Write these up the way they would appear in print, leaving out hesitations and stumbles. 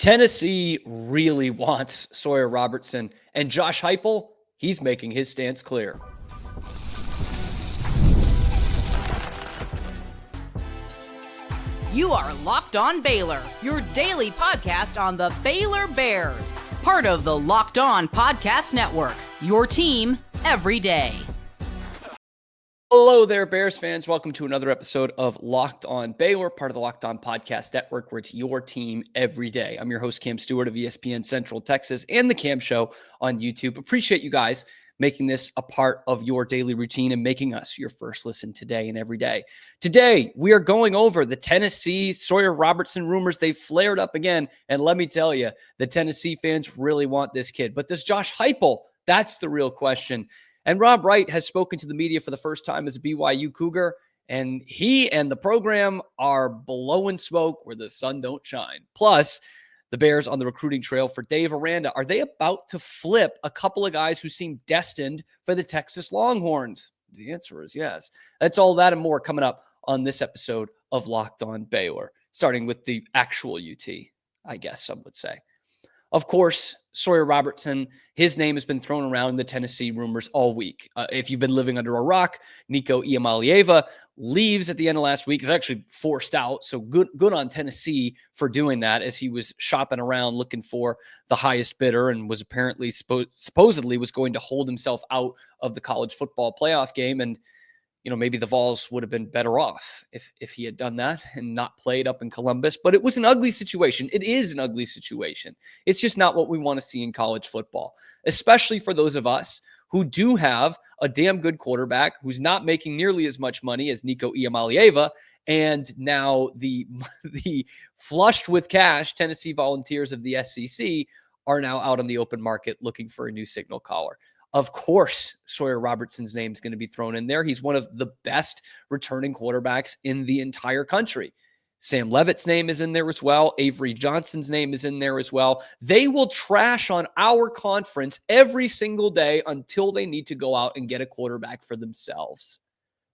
Tennessee really wants Sawyer Robertson, and Josh Heupel, he's making his stance clear. You are Locked On Baylor, your daily podcast on the Baylor Bears, part of the Locked On Podcast Network, your team every day. Hello there, Bears fans. Welcome to another episode of Locked On Baylor, part of the Locked On Podcast Network, where it's your team every day. I'm your host, Cam Stewart of ESPN Central Texas and The Cam Show on YouTube. Appreciate you guys making this a part of your daily routine and making us your first listen today and every day. Today, we are going over the Tennessee Sawyer Robertson rumors. They've flared up again, and let me tell you, the Tennessee fans really want this kid. But does Josh Heupel? That's the real question. And Rob Wright has spoken to the media for the first time as a BYU Cougar, and he and the program are blowing smoke where the sun don't shine. Plus, the Bears on the recruiting trail for Dave Aranda. Are they about to flip a couple of guys who seem destined for the Texas Longhorns? The answer is yes. That's all that and more coming up on this episode of Locked On Baylor, starting with the actual UT, I guess some would say. Of course, Sawyer Robertson, his name has been thrown around in the Tennessee rumors all week. If you've been living under a rock, Nico Iamaleava leaves at the end of last week. He's actually forced out, so good on Tennessee for doing that, as he was shopping around looking for the highest bidder and was apparently supposedly was going to hold himself out of the college football playoff game. And maybe the Vols would have been better off if he had done that and not played up in Columbus. But it was an ugly situation. It is an ugly situation. It's just not what we want to see in college football, especially for those of us who do have a damn good quarterback who's not making nearly as much money as Nico Iamaleava. And now the flushed with cash Tennessee Volunteers of the SEC are now out on the open market looking for a new signal caller. Of course, Sawyer Robertson's name is going to be thrown in there. He's one of the best returning quarterbacks in the entire country. Sam Levitt's name is in there as well. Avery Johnson's name is in there as well. They will trash on our conference every single day until they need to go out and get a quarterback for themselves,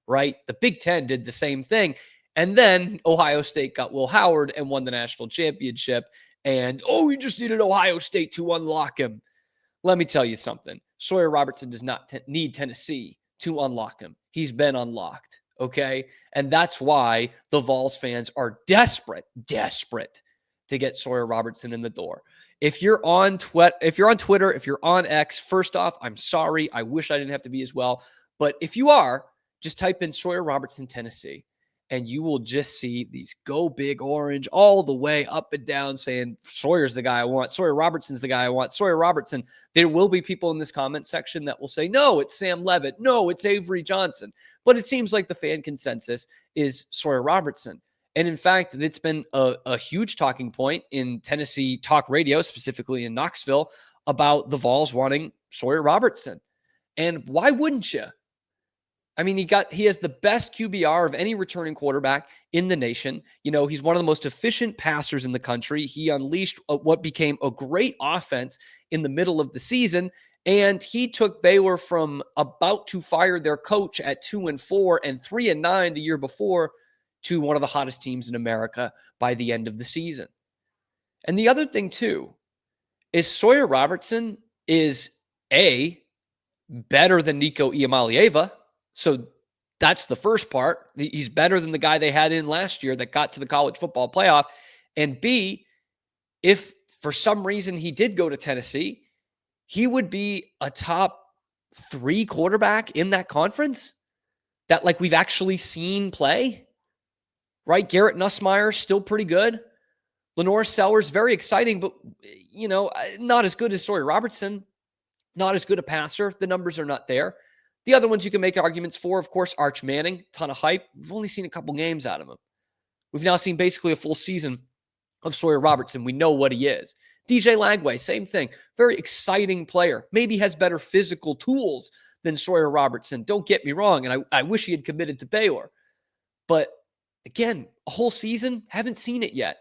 right? The Big Ten did the same thing. And then Ohio State got Will Howard and won the national championship. And, we just needed Ohio State to unlock him. Let me tell you something. Sawyer Robertson does not need Tennessee to unlock him. He's been unlocked, okay? And that's why the Vols fans are desperate to get Sawyer Robertson in the door. If you're on Twitter, if you're on X, first off, I'm sorry. I wish I didn't have to be as well. But if you are, just type in Sawyer Robertson, Tennessee, and you will just see these go big orange all the way up and down saying Sawyer's the guy I want. Sawyer Robertson's the guy I want. Sawyer Robertson. There will be people in this comment section that will say, no, it's Sam Levitt. No, it's Avery Johnson. But it seems like the fan consensus is Sawyer Robertson. And in fact, it's been a huge talking point in Tennessee talk radio, specifically in Knoxville, about the Vols wanting Sawyer Robertson. And why wouldn't you? I mean, he has the best QBR of any returning quarterback in the nation. He's one of the most efficient passers in the country. He unleashed what became a great offense in the middle of the season. And he took Baylor from about to fire their coach at 2-4 and 3-9 the year before to one of the hottest teams in America by the end of the season. And the other thing, too, is Sawyer Robertson is better than Nico Iamaleava. So that's the first part. He's better than the guy they had in last year that got to the college football playoff. And B, if for some reason he did go to Tennessee, he would be a top 3 quarterback in that conference that we've actually seen play, right? Garrett Nussmeier, still pretty good. Lenore Sellers, very exciting, but, not as good as Sawyer Robertson, not as good a passer. The numbers are not there. The other ones you can make arguments for, of course, Arch Manning, ton of hype. We've only seen a couple games out of him. We've now seen basically a full season of Sawyer Robertson. We know what he is. DJ Lagway, same thing. Very exciting player. Maybe has better physical tools than Sawyer Robertson. Don't get me wrong, and I wish he had committed to Baylor. But again, a whole season, haven't seen it yet.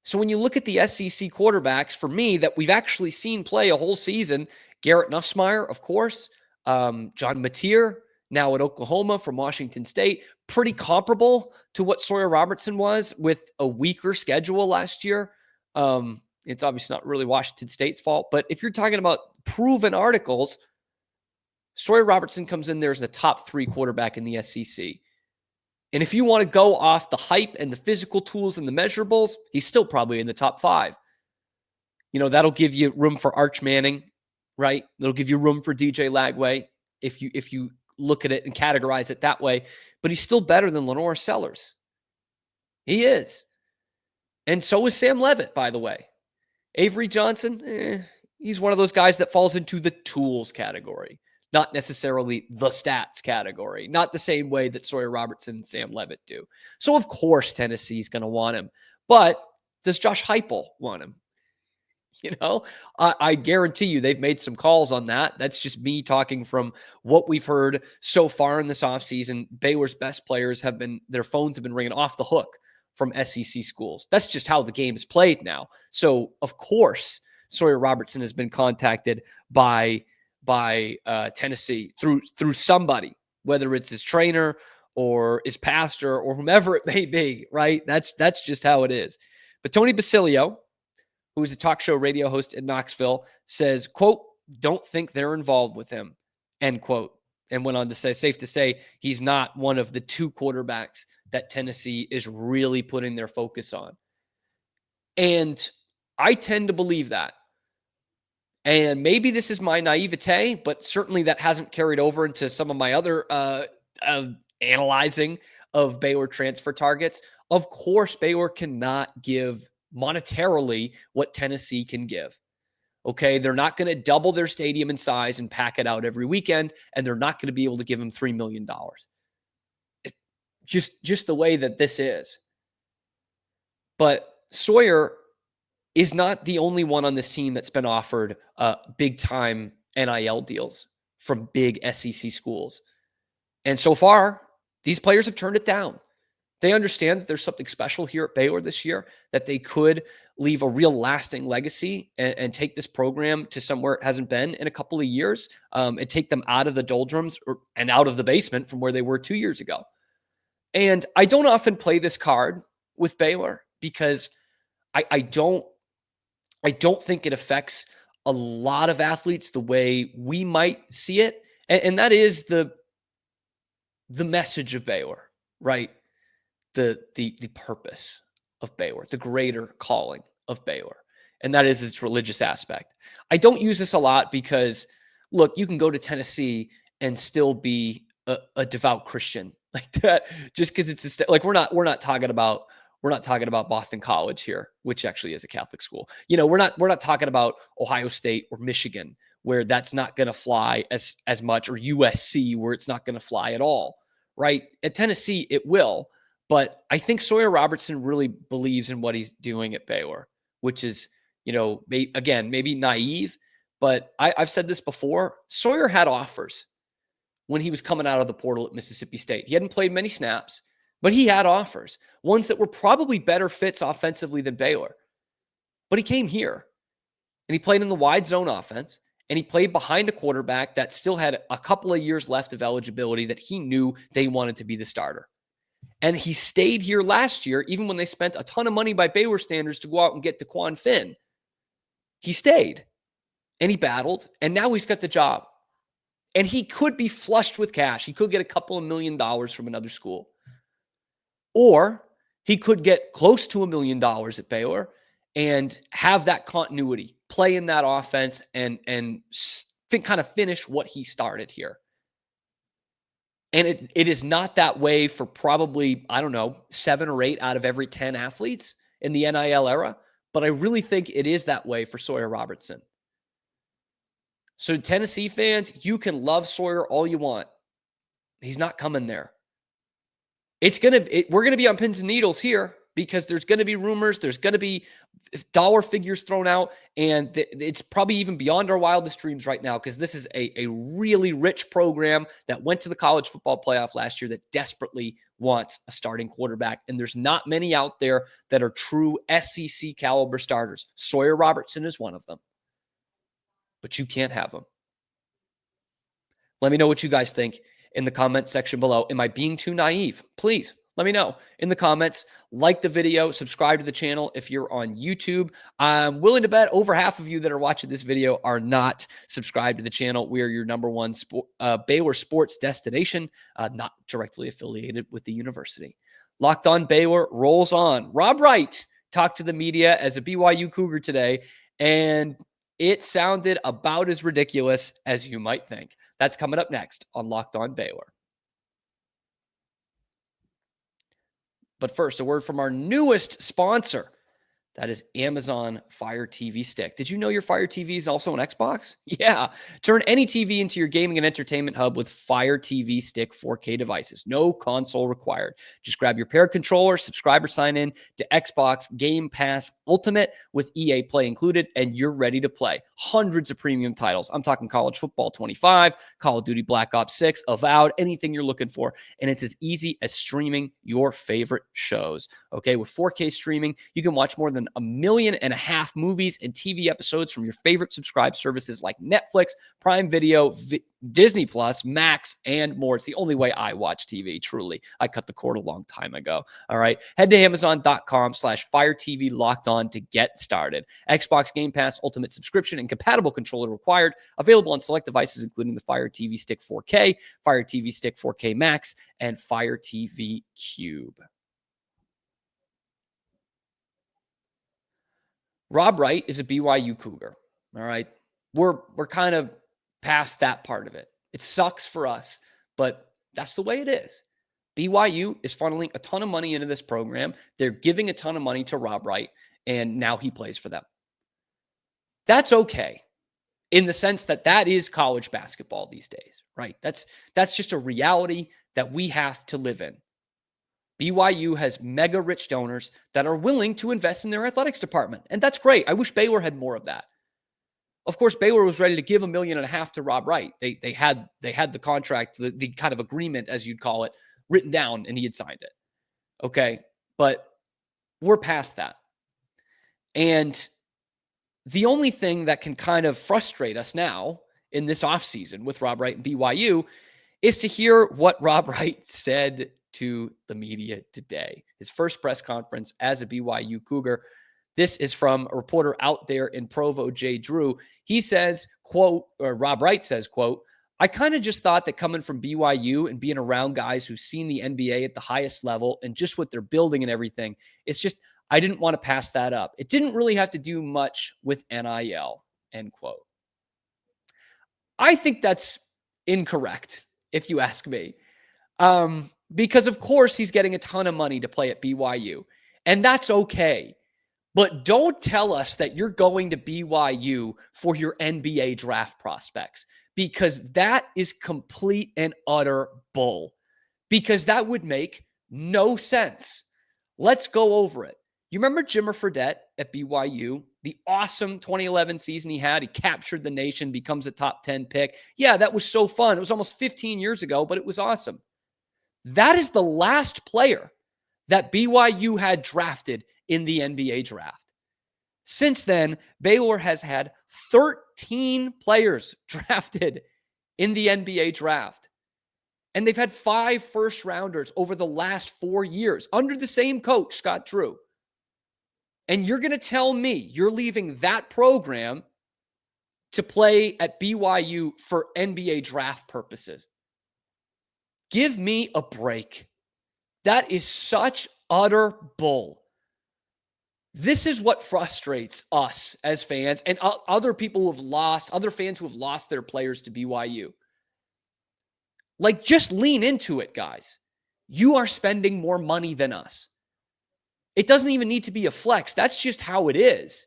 So when you look at the SEC quarterbacks, for me, that we've actually seen play a whole season, Garrett Nussmeier, of course, John Mateer, now at Oklahoma from Washington State. Pretty comparable to what Sawyer Robertson was with a weaker schedule last year. It's obviously not really Washington State's fault, but if you're talking about proven articles, Sawyer Robertson comes in there as the top 3 quarterback in the SEC. And if you want to go off the hype and the physical tools and the measurables, he's still probably in the top 5. That'll give you room for Arch Manning, right? That'll give you room for DJ Lagway if you look at it and categorize it that way. But he's still better than Lenore Sellers. He is. And so is Sam Levitt, by the way. Avery Johnson, he's one of those guys that falls into the tools category, not necessarily the stats category, not the same way that Sawyer Robertson and Sam Levitt do. So, of course, Tennessee's going to want him. But does Josh Heupel want him? I guarantee you they've made some calls on that. That's just me talking from what we've heard so far in this offseason. Baylor's best players their phones have been ringing off the hook from SEC schools. That's just how the game is played now. So, of course, Sawyer Robertson has been contacted by Tennessee through somebody, whether it's his trainer or his pastor or whomever it may be, right? That's just how it is. But Tony Basilio, who is a talk show radio host in Knoxville, says, quote, "Don't think they're involved with him," end quote. And went on to say, safe to say, he's not one of the 2 quarterbacks that Tennessee is really putting their focus on. And I tend to believe that. And maybe this is my naivete, but certainly that hasn't carried over into some of my other analyzing of Baylor transfer targets. Of course, Baylor cannot give monetarily what Tennessee can give. Okay, they're not going to double their stadium in size and pack it out every weekend, and they're not going to be able to give him $3 million. Just the way that this is. But Sawyer is not the only one on this team that's been offered big-time NIL deals from big SEC schools. And so far, these players have turned it down. They understand that there's something special here at Baylor this year, that they could leave a real lasting legacy and take this program to somewhere it hasn't been in a couple of years, and take them out of the doldrums and out of the basement from where they were 2 years ago. And I don't often play this card with Baylor because I don't think it affects a lot of athletes the way we might see it. And that is the message of Baylor, right? The purpose of Baylor, the greater calling of Baylor. And that is its religious aspect. I don't use this a lot because, look, you can go to Tennessee and still be a devout Christian like that, just because it's like we're not talking about Boston College here, which actually is a Catholic school. We're not talking about Ohio State or Michigan, where that's not going to fly as much, or USC, where it's not going to fly at all, right? At Tennessee, it will. But I think Sawyer Robertson really believes in what he's doing at Baylor, which is, maybe naive, but I've said this before. Sawyer had offers when he was coming out of the portal at Mississippi State. He hadn't played many snaps, but he had offers, ones that were probably better fits offensively than Baylor. But he came here, and he played in the wide zone offense, and he played behind a quarterback that still had a couple of years left of eligibility that he knew they wanted to be the starter. And he stayed here last year, even when they spent a ton of money by Baylor standards to go out and get DeQuan Finn. He stayed, and he battled, and now he's got the job. And he could be flushed with cash. He could get a couple of $1 million from another school. Or he could get close to $1 million at Baylor and have that continuity, play in that offense, and kind of finish what he started here. And it is not that way for probably, 7 or 8 out of every 10 athletes in the NIL era. But I really think it is that way for Sawyer Robertson. So Tennessee fans, you can love Sawyer all you want. He's not coming there. We're going to be on pins and needles here because there's going to be rumors. There's going to be dollar figures thrown out. And it's probably even beyond our wildest dreams right now because this is a really rich program that went to the college football playoff last year that desperately wants a starting quarterback. And there's not many out there that are true SEC caliber starters. Sawyer Robertson is one of them. But you can't have him. Let me know what you guys think. in the comment section below. Am I being too naive? Please let me know in the comments. Like the video, subscribe to the channel if you're on YouTube. I'm willing to bet over half of you that are watching this video are not subscribed to the channel. We are your number one Baylor sports destination, not directly affiliated with the university. Locked on Baylor rolls on. Rob Wright talked to the media as a BYU Cougar today, and it sounded about as ridiculous as you might think. That's coming up next on Locked on Baylor. But first, a word from our newest sponsor. That is Amazon Fire TV Stick. Did you know your Fire TV is also an Xbox? Yeah. Turn any TV into your gaming and entertainment hub with Fire TV Stick 4K devices. No console required. Just grab your paired controller, subscribe or sign in to Xbox Game Pass Ultimate with EA Play included, and you're ready to play. Hundreds of premium titles. I'm talking College Football 25, Call of Duty Black Ops 6, Avowed, anything you're looking for. And it's as easy as streaming your favorite shows. Okay, with 4K streaming, you can watch more than 1.5 million movies and TV episodes from your favorite subscribed services like Netflix, Prime Video, Disney Plus, Max, and more. It's the only way I watch TV, truly. I cut the cord a long time ago. All right. Head to Amazon.com/Fire TV Locked On to get started. Xbox Game Pass Ultimate subscription and compatible controller required. Available on select devices, including the Fire TV Stick 4K, Fire TV Stick 4K Max, and Fire TV Cube. Rob Wright is a BYU Cougar. All right. We're kind of past that part of it. It sucks for us, but that's the way it is. BYU is funneling a ton of money into this program. They're giving a ton of money to Rob Wright, and now he plays for them. That's okay in the sense that that is college basketball these days, right? That's just a reality that we have to live in. BYU has mega rich donors that are willing to invest in their athletics department. And that's great. I wish Baylor had more of that. Of course, Baylor was ready to give $1.5 million to Rob Wright. They had the contract, the kind of agreement, as you'd call it, written down, and he had signed it. Okay. But we're past that. And the only thing that can kind of frustrate us now in this offseason with Rob Wright and BYU is to hear what Rob Wright said to the media today. His first press conference as a BYU Cougar. This is from a reporter out there in Provo, Jay Drew. He says, quote, or Rob Wright says, quote, I kind of just thought that coming from BYU and being around guys who've seen the NBA at the highest level and just what they're building and everything, it's just, I didn't want to pass that up. It didn't really have to do much with NIL, end quote. I think that's incorrect, if you ask me. Because of course he's getting a ton of money to play at BYU, and that's okay. But don't tell us that you're going to BYU for your NBA draft prospects, because that is complete and utter bull, because that would make no sense. Let's go over it. You remember Jimmer Fredette at BYU, the awesome 2011 season he had? He captured the nation, becomes a top 10 pick. Yeah, that was so fun. It was almost 15 years ago, but it was awesome. That is the last player that BYU had drafted in the NBA draft. Since then, Baylor has had 13 players drafted in the NBA draft. And they've had 5 first-rounders over the last 4 years under the same coach, Scott Drew. And you're going to tell me you're leaving that program to play at BYU for NBA draft purposes? Give me a break. That is such utter bull. This is what frustrates us as fans and other people who have lost, other fans who have lost their players to BYU. Like, just lean into it, guys. You are spending more money than us. It doesn't even need to be a flex. That's just how it is.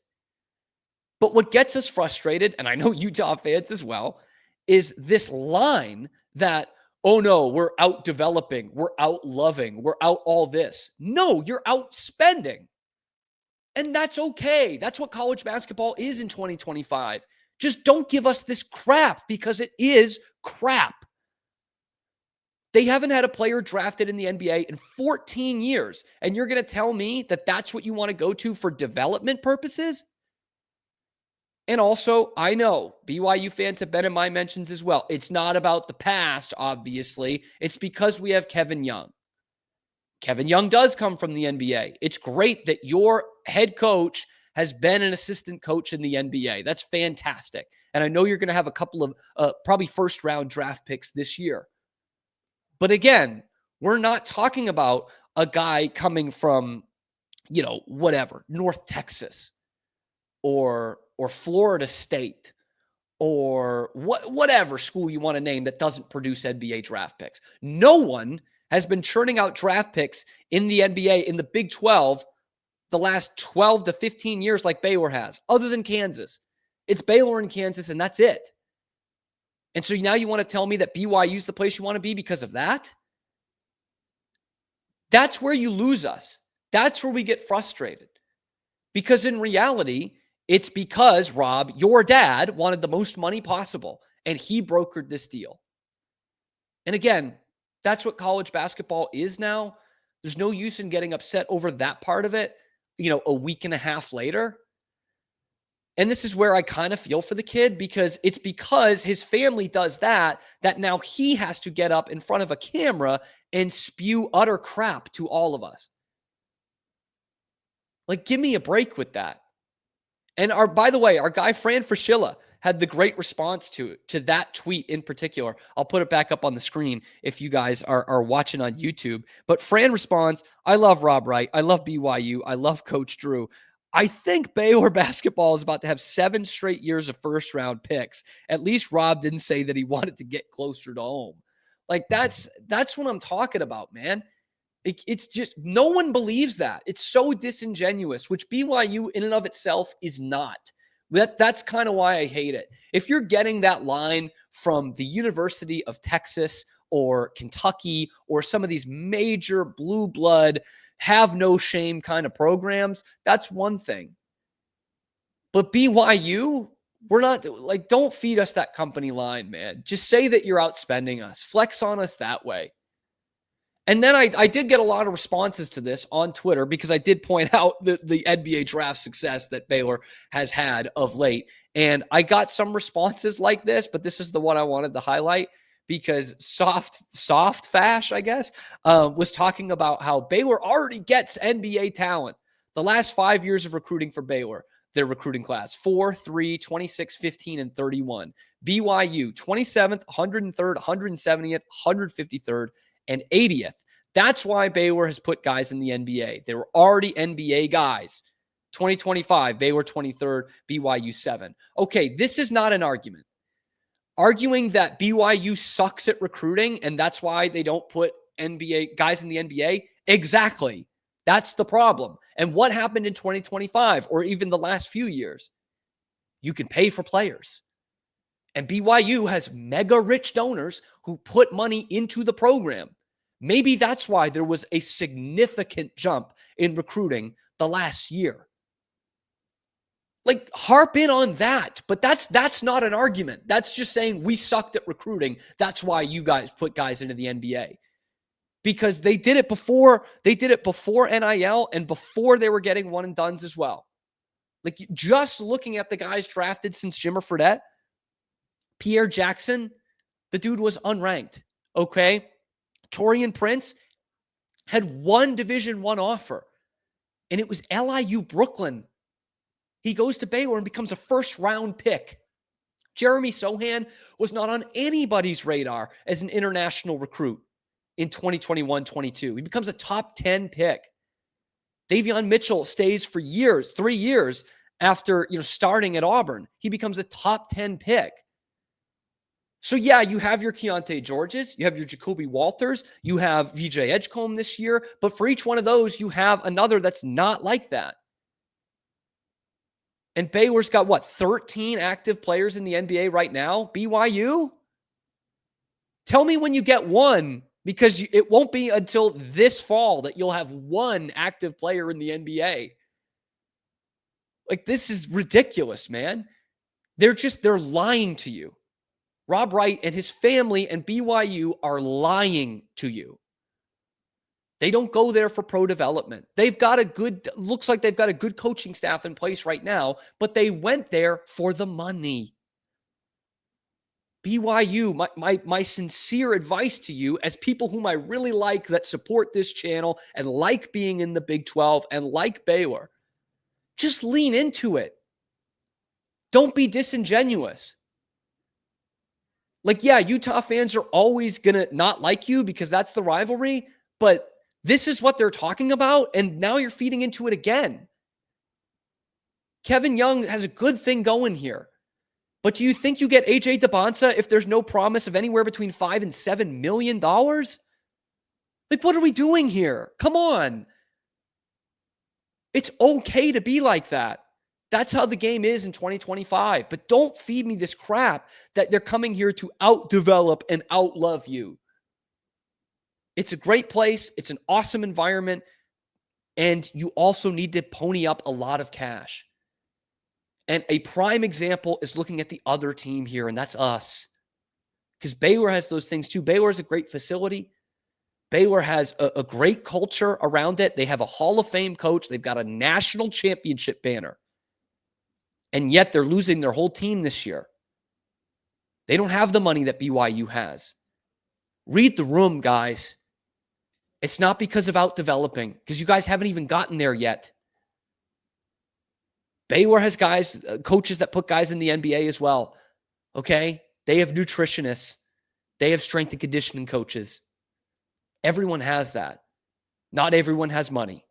But what gets us frustrated, and I know Utah fans as well, is this line that, oh no, we're out developing, we're out loving, we're out all this. No, you're out spending. And that's okay. That's what college basketball is in 2025. Just don't give us this crap, because it is crap. They haven't had a player drafted in the NBA in 14 years. And you're going to tell me that that's what you want to go to for development purposes? And also, I know BYU fans have been in my mentions as well. It's not about the past, obviously. It's because we have Kevin Young. Kevin Young does come from the NBA. It's great that your head coach has been an assistant coach in the NBA. That's fantastic. And I know you're going to have a couple of probably first round draft picks this year. But again, we're not talking about a guy coming from, whatever, North Texas or Florida State or whatever school you want to name that doesn't produce NBA draft picks. No one has been churning out draft picks in the NBA, in the Big 12, the last 12 to 15 years like Baylor has, other than Kansas. It's Baylor and Kansas, and that's it. And so now you want to tell me that BYU is the place you want to be because of that? That's where you lose us. That's where we get frustrated. Because in reality, it's because, Rob, your dad wanted the most money possible, and he brokered this deal. And again, that's what college basketball is now. There's no use in getting upset over that part of it, a week and a half later. And this is where I kind of feel for the kid, because it's because his family does that now he has to get up in front of a camera and spew utter crap to all of us. Like, give me a break with that. And by the way, our guy Fran Fraschilla had the great response to that tweet in particular. I'll put it back up on the screen if you guys are watching on YouTube. But Fran responds, I love Rob Wright. I love BYU. I love Coach Drew. I think Baylor basketball is about to have 7 straight years of first-round picks. At least Rob didn't say that he wanted to get closer to home. Like, that's what I'm talking about, man. It's just, no one believes that. It's so disingenuous, which BYU in and of itself is not. That's kind of why I hate it. If you're getting that line from the University of Texas or Kentucky or some of these major blue blood, have no shame kind of programs, that's one thing. But BYU, we're not, like, don't feed us that company line, man. Just say that you're outspending us. Flex on us that way. And then I did get a lot of responses to this on Twitter, because I did point out the NBA draft success that Baylor has had of late. And I got some responses like this, but this is the one I wanted to highlight, because Soft Fash, I guess, was talking about how Baylor already gets NBA talent. The last 5 years of recruiting for Baylor, their recruiting class, 4, 3, 26, 15, and 31. BYU, 27th, 103rd, 170th, 153rd, and 80th. That's why Baylor has put guys in the NBA. They were already NBA guys. 2025, Baylor 23rd, BYU 7. Okay, this is not an argument. Arguing that BYU sucks at recruiting and that's why they don't put NBA guys in the NBA, exactly. That's the problem. And what happened in 2025 or even the last few years? You can pay for players. And BYU has mega rich donors who put money into the program. Maybe that's why there was a significant jump in recruiting the last year. Like, harp in on that, but that's not an argument. That's just saying we sucked at recruiting. That's why you guys put guys into the NBA. Because they did it before NIL and before they were getting one and dones as well. Like, just looking at the guys drafted since Jimmer Fredette, Pierre Jackson, the dude was unranked, okay? Torian Prince had one Division I offer, and it was LIU Brooklyn. He goes to Baylor and becomes a first-round pick. Jeremy Sohan was not on anybody's radar as an international recruit in 2021-22. He becomes a top 10 pick. Davion Mitchell stays for years, 3 years after starting at Auburn. He becomes a top 10 pick. So, yeah, you have your Keontae Georges, you have your Jacoby Walters, you have VJ Edgecombe this year, but for each one of those, you have another that's not like that. And Baylor's got, 13 active players in the NBA right now? BYU? Tell me when you get one, because it won't be until this fall that you'll have one active player in the NBA. Like, this is ridiculous, man. They're lying to you. Rob Wright and his family and BYU are lying to you. They don't go there for pro development. Looks like they've got a good coaching staff in place right now, but they went there for the money. BYU, my sincere advice to you as people whom I really like that support this channel and like being in the Big 12 and like Baylor, just lean into it. Don't be disingenuous. Like, yeah, Utah fans are always going to not like you because that's the rivalry, but this is what they're talking about, and now you're feeding into it again. Kevin Young has a good thing going here. But do you think you get AJ DeBonsa if there's no promise of anywhere between $5 and $7 million? Like, what are we doing here? Come on. It's okay to be like that. That's how the game is in 2025. But don't feed me this crap that they're coming here to outdevelop and outlove you. It's a great place. It's an awesome environment. And you also need to pony up a lot of cash. And a prime example is looking at the other team here, and that's us. Because Baylor has those things too. Baylor is a great facility. Baylor has a great culture around it. They have a Hall of Fame coach. They've got a national championship banner. And yet they're losing their whole team this year. They don't have the money that BYU has. Read the room, guys. It's not because of out-developing, because you guys haven't even gotten there yet. Baylor has coaches that put guys in the NBA as well. Okay? They have nutritionists. They have strength and conditioning coaches. Everyone has that. Not everyone has money.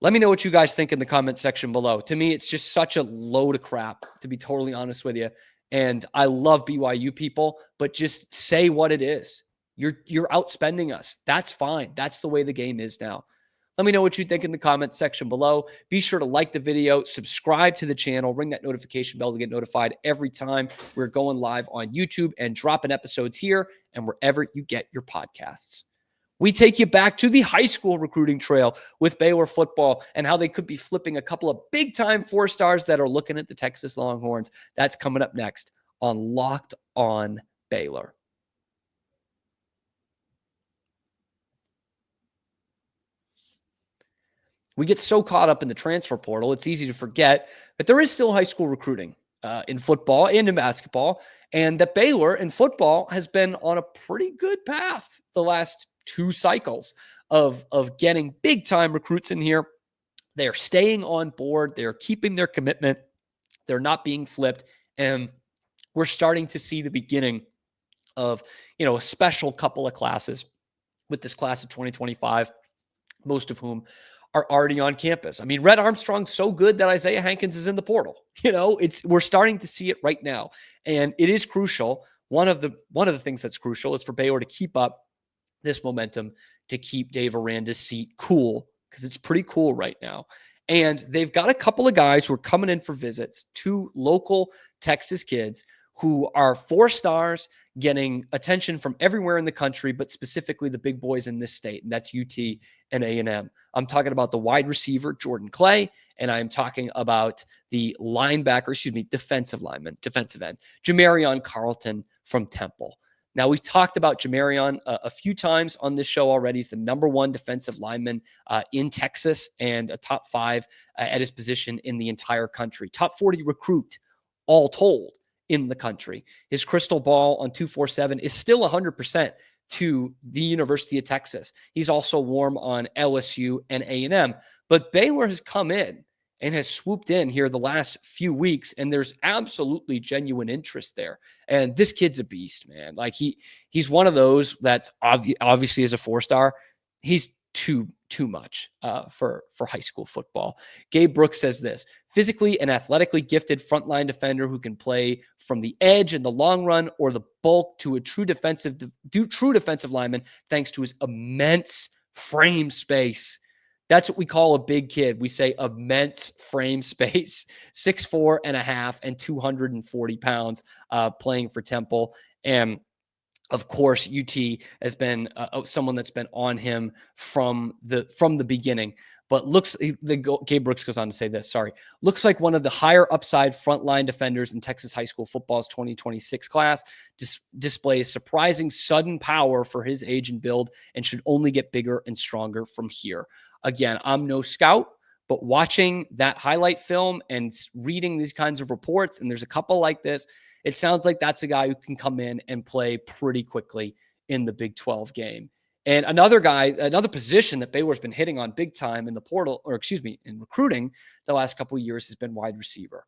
Let me know what you guys think in the comment section below. To me, it's just such a load of crap, to be totally honest with you. And I love BYU people, but just say what it is. You're outspending us. That's fine. That's the way the game is now. Let me know what you think in the comments section below. Be sure to like the video, subscribe to the channel, ring that notification bell to get notified every time we're going live on YouTube and dropping episodes here and wherever you get your podcasts. We take you back to the high school recruiting trail with Baylor football and how they could be flipping a couple of big-time 4-stars that are looking at the Texas Longhorns. That's coming up next on Locked On Baylor. We get so caught up in the transfer portal, it's easy to forget that there is still high school recruiting in football and in basketball, and that Baylor in football has been on a pretty good path the last 2 cycles of getting big-time recruits in here. They are staying on board. They are keeping their commitment. They're not being flipped, and we're starting to see the beginning of, a special couple of classes with this class of 2025, most of whom are already on campus. I mean, Red Armstrong's so good that Isaiah Hankins is in the portal. We're starting to see it right now, and it is crucial. One of the things that's crucial is for Baylor to keep up this momentum, to keep Dave Aranda's seat cool, because it's pretty cool right now. And they've got a couple of guys who are coming in for visits, 2 local Texas kids who are 4 stars, getting attention from everywhere in the country, but specifically the big boys in this state, and that's UT and A&M. I'm talking about the wide receiver, Jordan Clay, and I'm talking about the defensive end, Jamarion Carlton from Temple. Now, we've talked about Jamarion a few times on this show already. He's the #1 defensive lineman in Texas and a top 5 at his position in the entire country. Top 40 recruit, all told, in the country. His crystal ball on 247 is still 100% to the University of Texas. He's also warm on LSU and A&M. But Baylor has come in and has swooped in here the last few weeks, and there's absolutely genuine interest there. And this kid's a beast, man. Like he's one of those that's obviously as a 4-star, he's too much for high school football. Gabe Brooks says this: physically and athletically gifted frontline defender who can play from the edge in the long run or the bulk to a true defensive lineman, thanks to his immense frame space. That's what we call a big kid. We say immense frame space, 6'4.5" and 240 pounds, playing for Temple. And of course, UT has been someone that's been on him from the beginning. but Gabe Brooks goes on to say this, looks like one of the higher upside frontline defenders in Texas high school football's 2026 class, displays surprising sudden power for his age and build, and should only get bigger and stronger from here. Again, I'm no scout, but watching that highlight film and reading these kinds of reports, and there's a couple like this, it sounds like that's a guy who can come in and play pretty quickly in the Big 12 game. And another position that Baylor's been hitting on big time in the portal, in recruiting the last couple of years, has been wide receiver,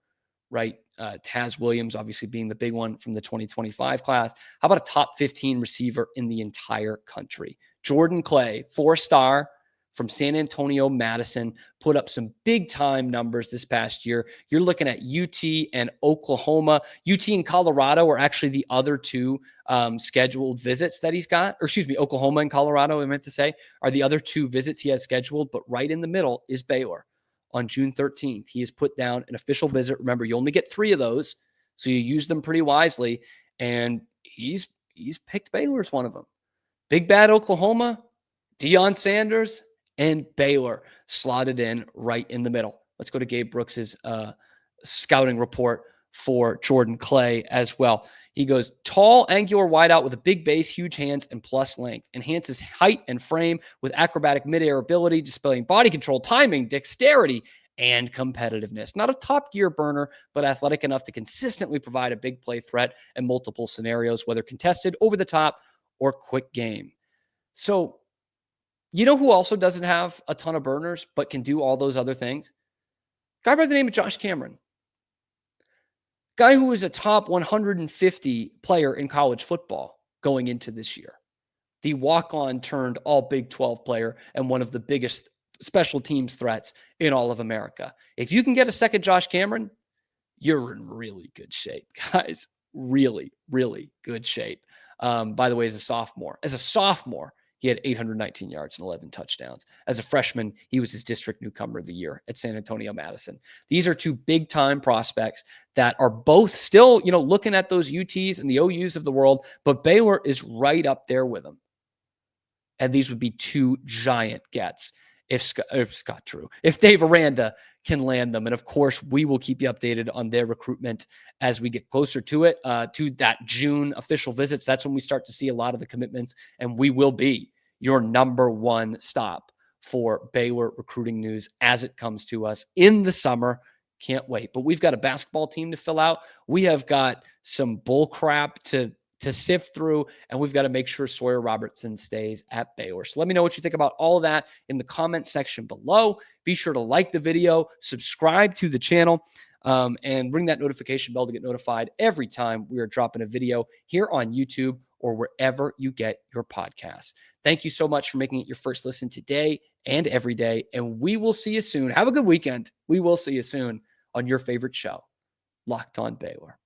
right? Taz Williams, obviously being the big one from the 2025 class. How about a top 15 receiver in the entire country? Jordan Clay, 4-star from San Antonio Madison, put up some big time numbers this past year. You're looking at UT and Oklahoma. UT and Colorado are actually the other two scheduled visits that he's got, Oklahoma and Colorado, I meant to say, are the other two visits he has scheduled, but right in the middle is Baylor. On June 13th, he has put down an official visit. Remember, you only get 3 of those, so you use them pretty wisely, and he's picked Baylor as one of them. Big Bad Oklahoma, Deion Sanders, and Baylor slotted in right in the middle. Let's go to Gabe Brooks's scouting report for Jordan Clay as well. He goes, tall, angular wideout with a big base, huge hands, and plus length. Enhances height and frame with acrobatic midair ability, displaying body control, timing, dexterity, and competitiveness. Not a top gear burner, but athletic enough to consistently provide a big play threat in multiple scenarios, whether contested, over the top, or quick game. So, you know who also doesn't have a ton of burners, but can do all those other things? Guy by the name of Josh Cameron. Guy who was a top 150 player in college football going into this year. The walk-on turned all Big 12 player and one of the biggest special teams threats in all of America. If you can get a second Josh Cameron, you're in really good shape, guys. Really, really good shape. By the way, as a sophomore, he had 819 yards and 11 touchdowns. As a freshman, he was his district newcomer of the year at San Antonio Madison. These are two big-time prospects that are both still, looking at those UTs and the OUs of the world, but Baylor is right up there with them. And these would be two giant gets if Dave Aranda can land them. And of course, we will keep you updated on their recruitment as we get closer to it, to that June official visits. That's when we start to see a lot of the commitments, and we will be your number one stop for Baylor recruiting news as it comes to us in the summer. Can't wait. But we've got a basketball team to fill out. We have got some bull crap to sift through, and we've got to make sure Sawyer Robertson stays at Baylor. So let me know what you think about all of that in the comment section below. Be sure to like the video, subscribe to the channel, and ring that notification bell to get notified every time we are dropping a video here on YouTube or wherever you get your podcasts. Thank you so much for making it your first listen today and every day, and we will see you soon. Have a good weekend. We will see you soon on your favorite show, Locked On Baylor.